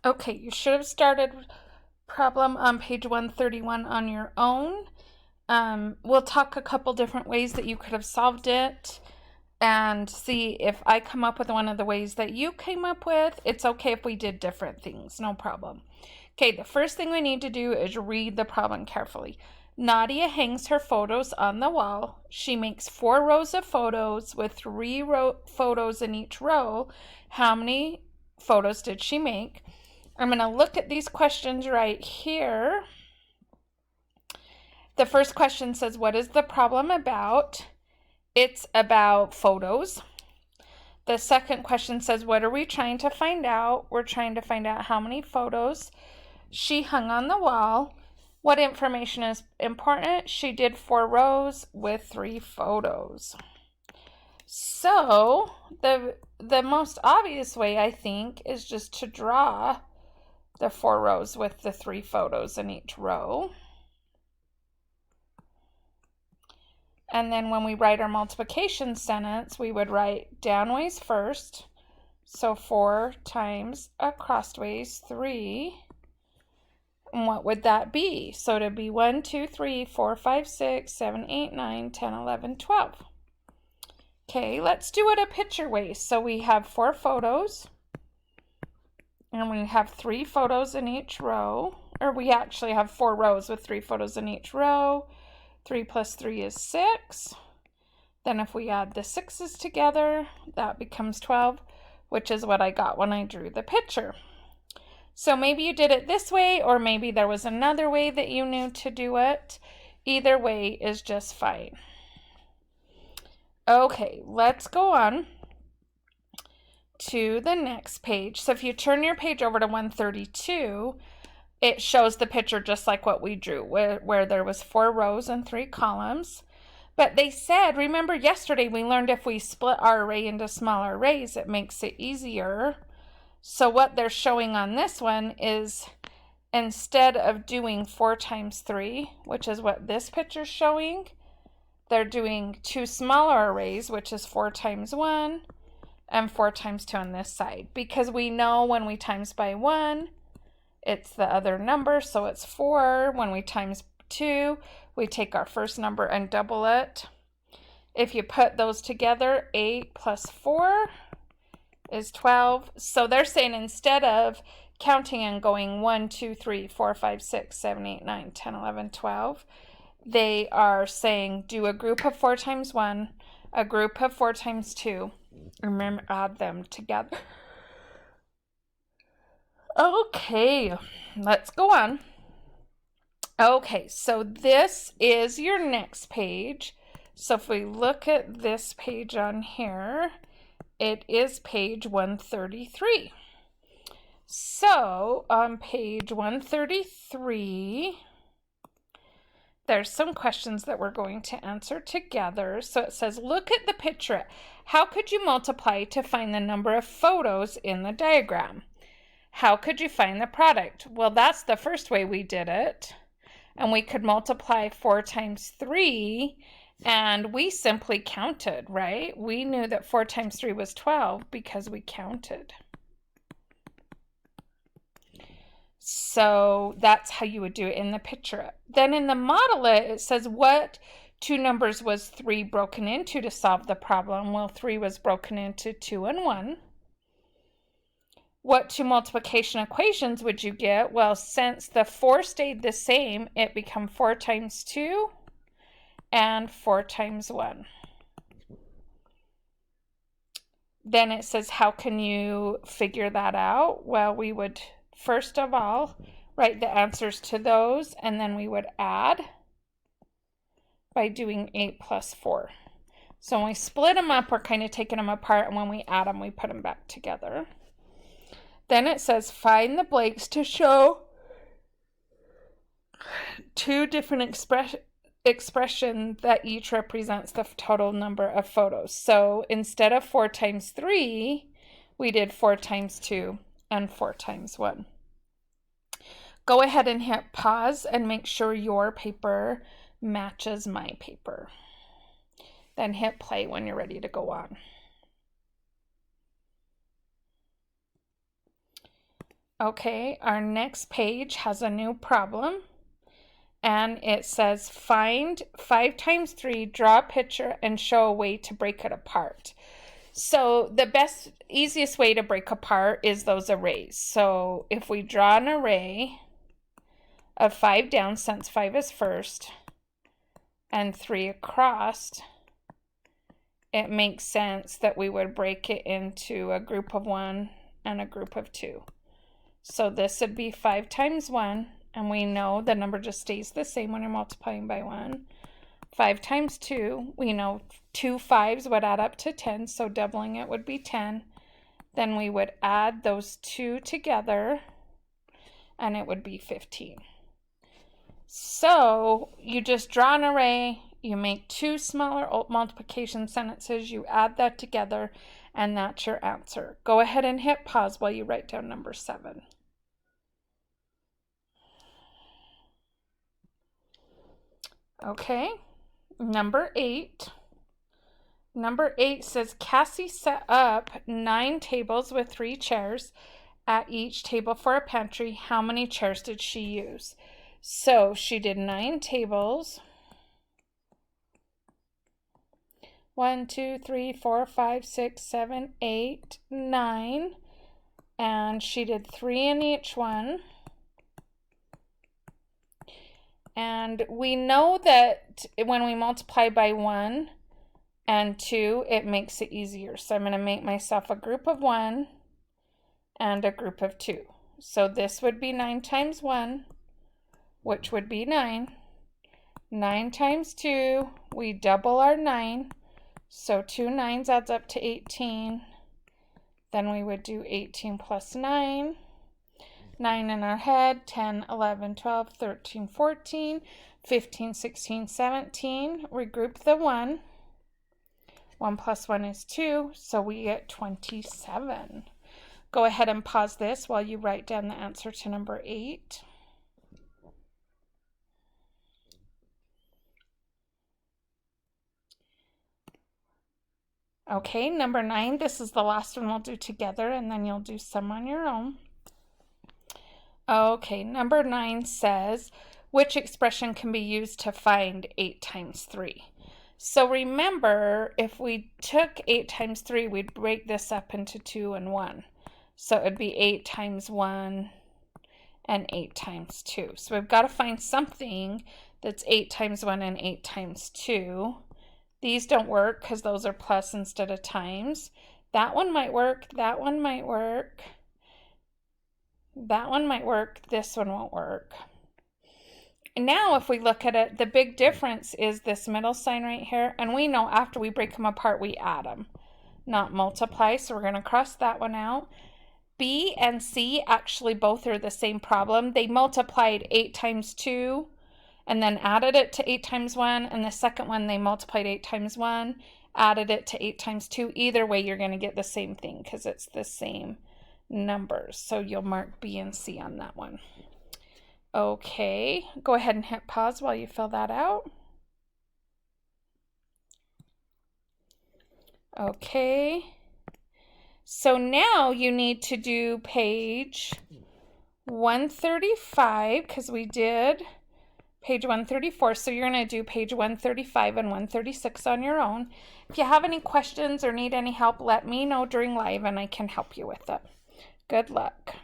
Okay, you should have started problem on page 131 on your own. We'll talk a couple different ways that you could have solved it and see if I come up with one of the ways that you came up with. It's okay if we did different things, no problem. Okay, the first thing we need to do is read the problem carefully. Nadia hangs her photos on the wall. She makes 4 rows of photos with 3 photos in each row. How many photos did she make? I'm going to look at these questions right here. The first question says, what is the problem about? It's about photos. The second question says, what are we trying to find out? We're trying to find out how many photos she hung on the wall. What information is important? She did 4 rows with 3 photos. So the most obvious way, I think, is just to draw the 4 rows with the 3 photos in each row. And then when we write our multiplication sentence, we would write downways first. So 4 times acrossways 3. And what would that be? So it'd be 1, 2, 3, 4, 5, 6, 7, 8, 9, 10, 11, 12. Okay, let's do it a picture way. So we have 4 photos. And we have 3 photos in each row. Or we actually have 4 rows with 3 photos in each row. 3 plus 3 is 6. Then if we add the 6's together, that becomes 12, which is what I got when I drew the picture. So maybe you did it this way, or maybe there was another way that you knew to do it. Either way is just fine. Okay, let's go on to the next page. So if you turn your page over to 132, it shows the picture just like what we drew, where there was 4 rows and 3 columns. But they said, remember yesterday we learned if we split our array into smaller arrays, it makes it easier. So what they're showing on this one is instead of doing 4 times 3, which is what this picture's showing, they're doing 2 smaller arrays, which is 4 times 1 and 4 times 2 on this side. Because we know when we times by 1, it's the other number, so it's 4. When we times 2, we take our first number and double it. If you put those together, 8 plus 4 is 12. So they're saying instead of counting and going 1, 2, 3, 4, 5, 6, 7, 8, 9, 10, 11, 12, they are saying do a group of 4 times 1, a group of 4 times 2, and remember, add them together. Okay, let's go on. Okay, so this is your next page. So if we look at this page on here, it is page 133. So on page 133, there's some questions that we're going to answer together. So it says, look at the picture. How could you multiply to find the number of photos in the diagram? How could you find the product? Well, that's the first way we did it. And we could multiply 4 times 3, and we simply counted, right? We knew that 4 times 3 was 12 because we counted. So that's how you would do it in the picture. Then in the model it says what 2 numbers was 3 broken into to solve the problem? Well, 3 was broken into 2 and 1. What 2 multiplication equations would you get? Well, since the 4 stayed the same, it became 4 times 2 and 4 times 1. Then it says, how can you figure that out? Well, we would first of all write the answers to those, and then we would add by doing 8 plus 4. So when we split them up, we're kind of taking them apart, and when we add them, we put them back together. Then it says find the blanks to show 2 different expression that each represents the total number of photos. So instead of 4 times 3, we did 4 times 2 and 4 times 1. Go ahead and hit pause and make sure your paper matches my paper. Then hit play when you're ready to go on. Okay, our next page has a new problem. And it says find 5 times 3, draw a picture, and show a way to break it apart. So the easiest way to break apart is those arrays. So if we draw an array of 5 down, since 5 is first, and 3 across, it makes sense that we would break it into a group of 1 and a group of 2. So this would be 5 times 1, and we know the number just stays the same when you're multiplying by 1. 5 times 2, we know 2 5s would add up to 10, so doubling it would be 10. Then we would add those 2 together, and it would be 15. So you just draw an array, you make 2 smaller multiplication sentences, you add that together, and that's your answer. Go ahead and hit pause while you write down number 7. Okay, number 8. Number 8 says Cassie set up 9 tables with 3 chairs at each table for a pantry. How many chairs did she use? So she did 9 tables. 1, 2, 3, 4, 5, 6, 7, 8, 9. And she did 3 in each one. And we know that when we multiply by 1 and 2, it makes it easier. So I'm going to make myself a group of 1 and a group of 2. So this would be 9 times 1, which would be 9. 9 times 2, we double our 9. So 2 9s adds up to 18. Then we would do 18 plus 9. 9 in our head, 10, 11, 12, 13, 14, 15, 16, 17. Regroup the 1. 1 plus 1 is 2, so we get 27. Go ahead and pause this while you write down the answer to number 8. Okay, number 9, this is the last one we'll do together, and then you'll do some on your own. Okay, number 9 says, which expression can be used to find 8 times 3? So remember, if we took 8 times 3, we'd break this up into 2 and 1. So it would be 8 times 1 and 8 times 2. So we've got to find something that's 8 times 1 and 8 times 2. These don't work because those are plus instead of times. That one might work. That one might work. That one might work. This one won't work. Now if we look at it, the big difference is this middle sign right here. And we know after we break them apart, we add them, not multiply. So we're going to cross that one out. B and C actually both are the same problem. They multiplied 8 times 2 and then added it to 8 times 1. And the second one, they multiplied 8 times 1, added it to 8 times 2. Either way, you're going to get the same thing because it's the same numbers. So you'll mark B and C on that one. Okay, go ahead and hit pause while you fill that out. Okay, so now you need to do page 135 because we did page 134. So you're going to do page 135 and 136 on your own. If you have any questions or need any help, let me know during live and I can help you with it. Good luck.